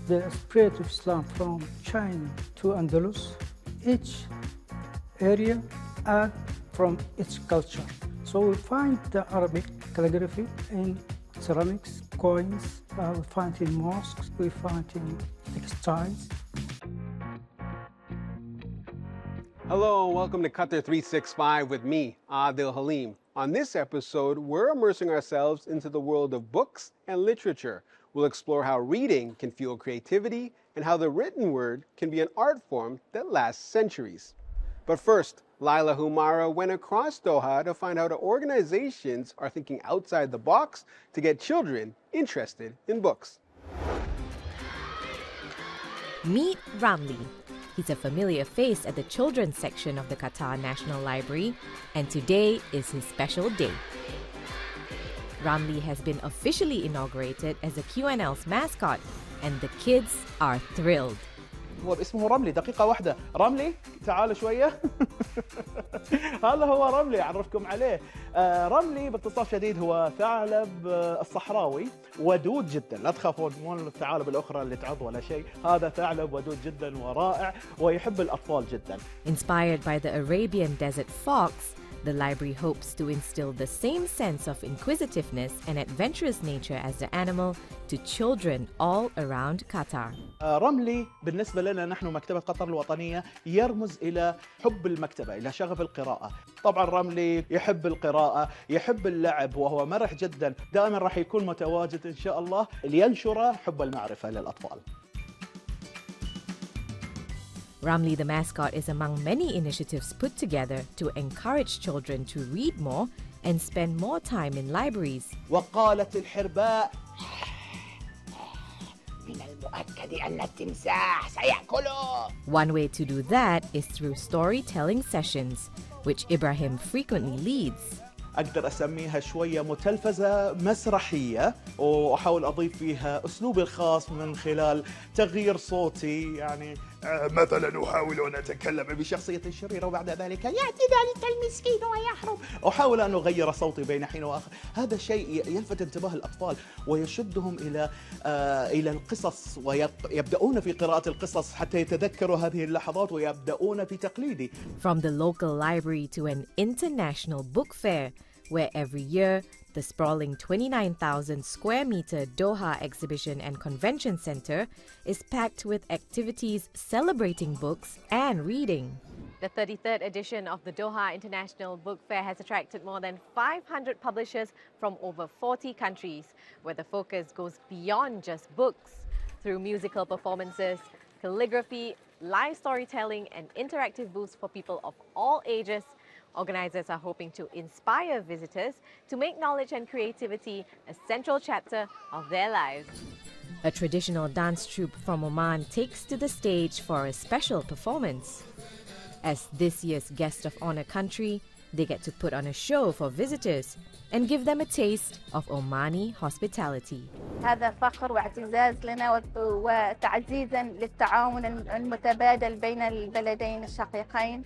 the spread of Islam from China to Andalus, each area add from its culture. So we find the Arabic calligraphy in ceramics, coins, we find it in mosques, we find it in textiles. Hello and welcome to Qatar 365 with me, Adil Halim. On this episode, we're immersing ourselves into the world of books and literature. We'll explore how reading can fuel creativity and how the written word can be an art form that lasts centuries. But first, Laila Humara went across Doha to find out how organizations are thinking outside the box to get children interested in books. Meet Ramli. He's a familiar face at the children's section of the Qatar National Library, and today is his special day. Ramli has been officially inaugurated as the QNL's mascot, and the kids are thrilled. هو اسمه رملي. دقيقة واحدة. رملي تعالوا شوية. هذا هو رملي أعرفكم عليه. رملي باختصار شديد هو ثعلب الصحراوي ودود جدا. لا تخافون مو الثعالب الأخرى اللي تعض ولا شيء. هذا ثعلب ودود جدا ورائع ويحب الأطفال جدا. Inspired by the Arabian desert fox, the library hopes to instill the same sense of inquisitiveness and adventurous nature as the animal to children all around Qatar. رملي بالنسبة لنا نحن مكتبة قطر الوطنية يرمز إلى حب المكتبة، إلى شغف القراءة. طبعا رملي يحب القراءة، يحب اللعب وهو مرح جدا، دائما راح يكون متواجد إن شاء الله لينشر حب المعرفة للأطفال. Ramli the mascot is among many initiatives put together to encourage children to read more and spend more time in libraries. وقالت الحرباء من المؤكد أن التمساح سيأكله. One way to do that is through storytelling sessions, which Ibrahim frequently leads. أقدر أسميها شوية متلفزة مسرحية وأحاول أضيف فيها أسلوبي الخاص من خلال تغيير صوتي يعني مثلا أحاول أن أتكلم بشخصية شريرة وبعد ذلك يأتي ذلك المسكين ويحرم. أحاول أن أغير صوتي بين حين وآخر. هذا شيء يلفت انتباه الأطفال ويشدهم إلى القصص ويبدأون في قراءة القصص حتى يتذكروا هذه اللحظات ويبدأون في تقليدي. From the local library to an international book fair, where every year the sprawling 29,000 square meter Doha Exhibition and Convention Center is packed with activities celebrating books and reading. The 33rd edition of the Doha International Book Fair has attracted more than 500 publishers from over 40 countries, where the focus goes beyond just books. Through musical performances, calligraphy, live storytelling and interactive booths for people of all ages, organizers are hoping to inspire visitors to make knowledge and creativity a central chapter of their lives. A traditional dance troupe from Oman takes to the stage for a special performance. As this year's guest of honor country, they get to put on a show for visitors and give them a taste of Omani hospitality. هذا فخر واعتزاز لنا وتعزيزا للتعاون المتبادل بين البلدين الشقيقين.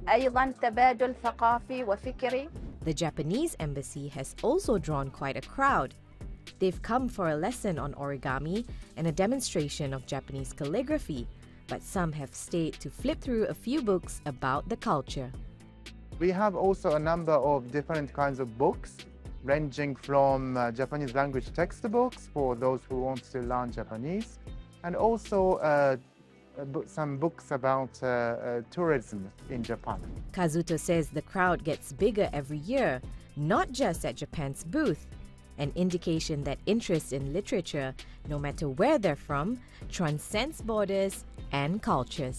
أيضاً تبادل ثقافي وفكري. The Japanese embassy has also drawn quite a crowd. They've come for a lesson on origami and a demonstration of Japanese calligraphy, but some have stayed to flip through a few books about the culture. We have also a number of different kinds of books, ranging from Japanese language textbooks for those who want to learn Japanese, and also some books about tourism in Japan. Kazuto says the crowd gets bigger every year, not just at Japan's booth, an indication that interest in literature, no matter where they're from, transcends borders and cultures.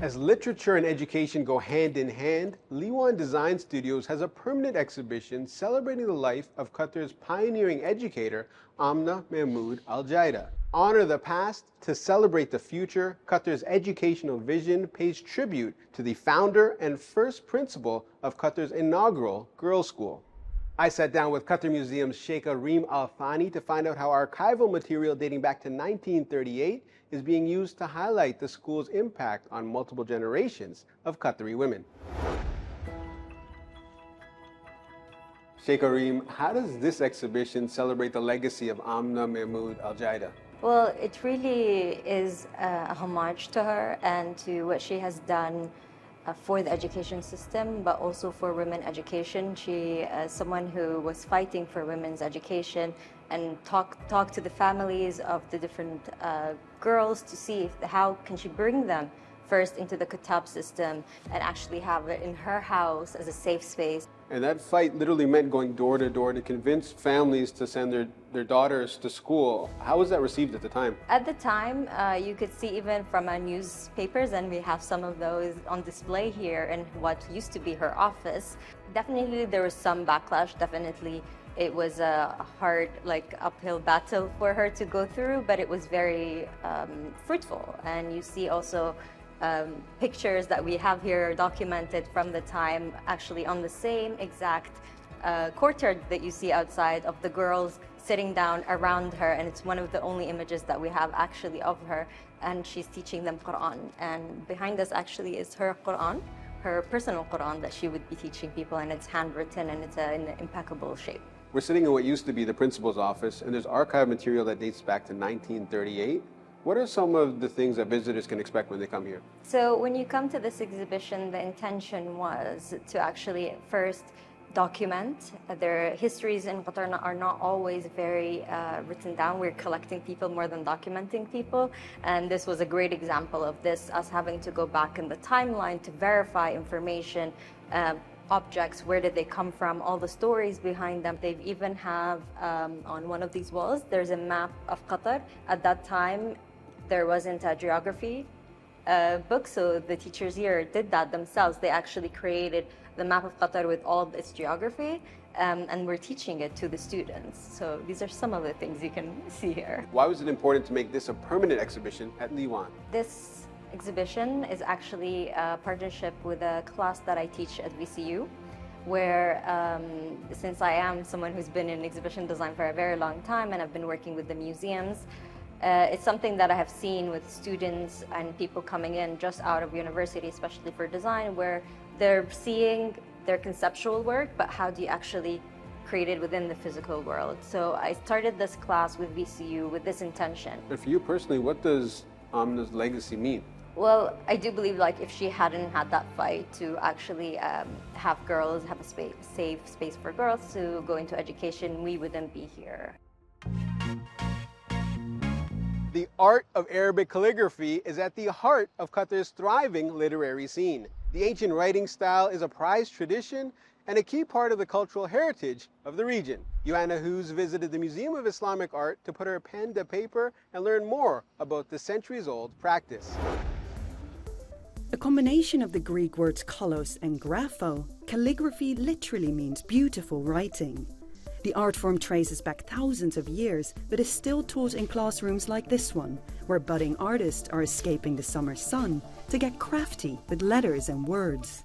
As literature and education go hand in hand, Liwan Design Studios has a permanent exhibition celebrating the life of Qatar's pioneering educator, Amna Mahmoud Al-Jaida. Honor the past to celebrate the future, Qatar's educational vision pays tribute to the founder and first principal of Qatar's inaugural girls' school. I sat down with Qatar Museum's Sheikha Reem Al Thani to find out how archival material dating back to 1938 is being used to highlight the school's impact on multiple generations of Qatari women. Sheikh Kareem, how does this exhibition celebrate the legacy of Amna Mahmood Al-Jaida? Well, it really is a homage to her and to what she has done for the education system, but also for women education. She is someone who was fighting for women's education and talk to the families of the different girls to see how can she bring them first into the Qatar system and actually have it in her house as a safe space. And that fight literally meant going door to door to convince families to send their daughters to school. How was that received at the time? At the time, you could see even from our newspapers, and we have some of those on display here in what used to be her office. Definitely there was some backlash, definitely. It was a hard, uphill battle for her to go through, but it was very fruitful. And you see also pictures that we have here documented from the time, actually on the same exact courtyard that you see outside of the girls sitting down around her, and it's one of the only images that we have actually of her, and she's teaching them Quran. And behind us actually is her Quran, her personal Quran that she would be teaching people, and it's handwritten and it's in impeccable shape. We're sitting in what used to be the principal's office, and there's archive material that dates back to 1938. What are some of the things that visitors can expect when they come here? So when you come to this exhibition, the intention was to actually first document. Their histories in Qatar are not always very written down. We're collecting people more than documenting people. And this was a great example of this, us having to go back in the timeline to verify information, objects, where did they come from, all the stories behind them. They even have on one of these walls, there's a map of Qatar. At that time, there wasn't a geography book, so the teachers here did that themselves. They actually created the map of Qatar with all of its geography, and we're teaching it to the students. So these are some of the things you can see here. Why was it important to make this a permanent exhibition at Liwan? This exhibition is actually a partnership with a class that I teach at VCU, where since I am someone who's been in exhibition design for a very long time and I've been working with the museums, it's something that I have seen with students and people coming in just out of university, especially for design, where they're seeing their conceptual work, but how do you actually create it within the physical world? So I started this class with VCU with this intention. But for you personally, what does Amna's legacy mean? Well, I do believe if she hadn't had that fight to actually have girls, have a safe space for girls to go into education, we wouldn't be here. The art of Arabic calligraphy is at the heart of Qatar's thriving literary scene. The ancient writing style is a prized tradition and a key part of the cultural heritage of the region. Joanna Hughes visited the Museum of Islamic Art to put her pen to paper and learn more about the centuries-old practice. A combination of the Greek words kalos and grapho, calligraphy literally means beautiful writing. The art form traces back thousands of years, but is still taught in classrooms like this one, where budding artists are escaping the summer sun to get crafty with letters and words.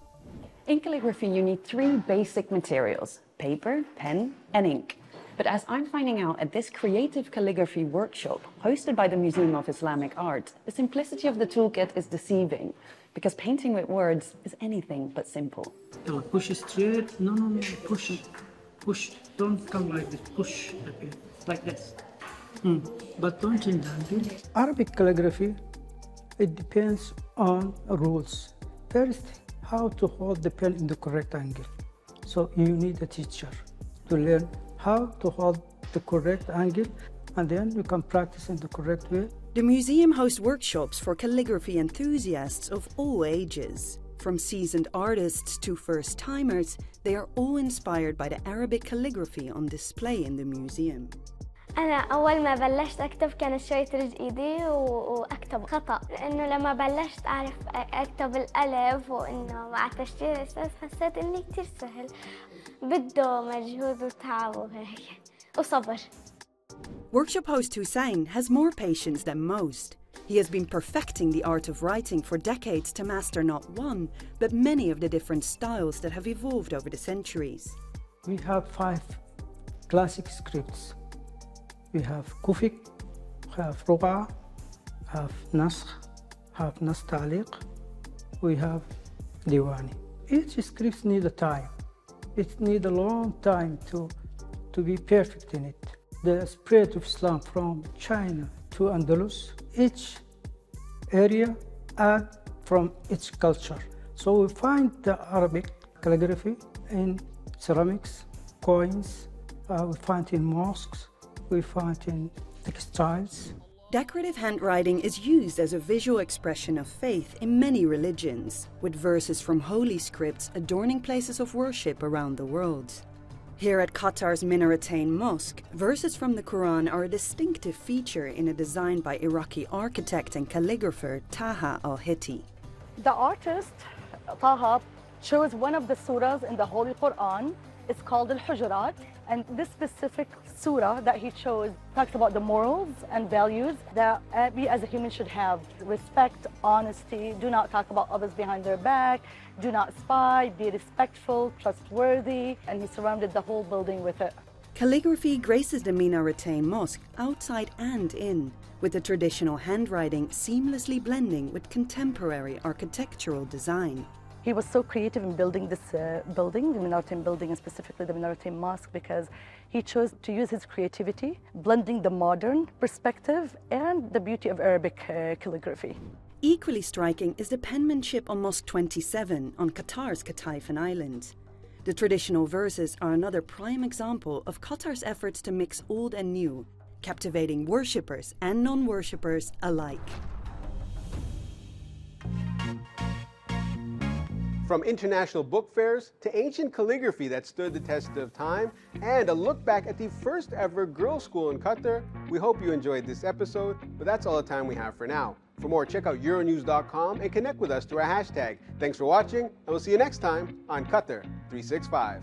In calligraphy, you need 3 basic materials: paper, pen, and ink. But as I'm finding out at this creative calligraphy workshop hosted by the Museum of Islamic Art, the simplicity of the toolkit is deceiving, because painting with words is anything but simple. Push straight. No, push it. Push. Don't come like this. Push. Okay. Like this. But don't change the angle. Arabic calligraphy, it depends on rules. First, how to hold the pen in the correct angle. So you need a teacher to learn how to hold the correct angle, and then you can practice in the correct way. The museum hosts workshops for calligraphy enthusiasts of all ages. From seasoned artists to first-timers, they are all inspired by the Arabic calligraphy on display in the museum. أنا أول ما بلشت أكتب كانت شوي ترج إيدي وأكتب خطأ، لأنه لما بلشت أعرف أكتب الألف وإنه مع تشجيع الأستاذ حسيت إني كتير سهل، بده مجهود وتعب وهيك وصبر. Workshop host Hussein has more patience than most. He has been perfecting the art of writing for decades to master not one, but many of the different styles that have evolved over the centuries. We have 5 classic scripts. We have Kufik, we have Ruqa, we have Naskh, have Nas Ta'liq, we have Diwani. Each script needs a time. it needs a long time to be perfect in it. The spread of Islam from China to Andalus, each area add from its culture. So we find the Arabic calligraphy in ceramics, coins, we find in mosques, we find in textiles. Decorative handwriting is used as a visual expression of faith in many religions, with verses from holy scripts adorning places of worship around the world. Here at Qatar's Minaretain Mosque, verses from the Quran are a distinctive feature in a design by Iraqi architect and calligrapher Taha al-Hitti. The artist, Taha, chose one of the surahs in the Holy Quran. It's called Al-Hujurat, and this specific surah that he chose talks about the morals and values that we as a human should have. Respect, honesty, do not talk about others behind their back, do not spy, be respectful, trustworthy, and he surrounded the whole building with it. Calligraphy graces the Minaretain Mosque outside and in, with the traditional handwriting seamlessly blending with contemporary architectural design. He was so creative in building this building, the Minaretain building, and specifically the Minaretain Mosque, because he chose to use his creativity, blending the modern perspective and the beauty of Arabic calligraphy. Equally striking is the penmanship on Mosque 27 on Qatar's Kataifan Island. The traditional verses are another prime example of Qatar's efforts to mix old and new, captivating worshippers and non-worshippers alike. From international book fairs to ancient calligraphy that stood the test of time, and a look back at the first ever girls' school in Qatar, we hope you enjoyed this episode, but that's all the time we have for now. For more, check out Euronews.com and connect with us through our hashtag. Thanks for watching, and we'll see you next time on Qatar 365.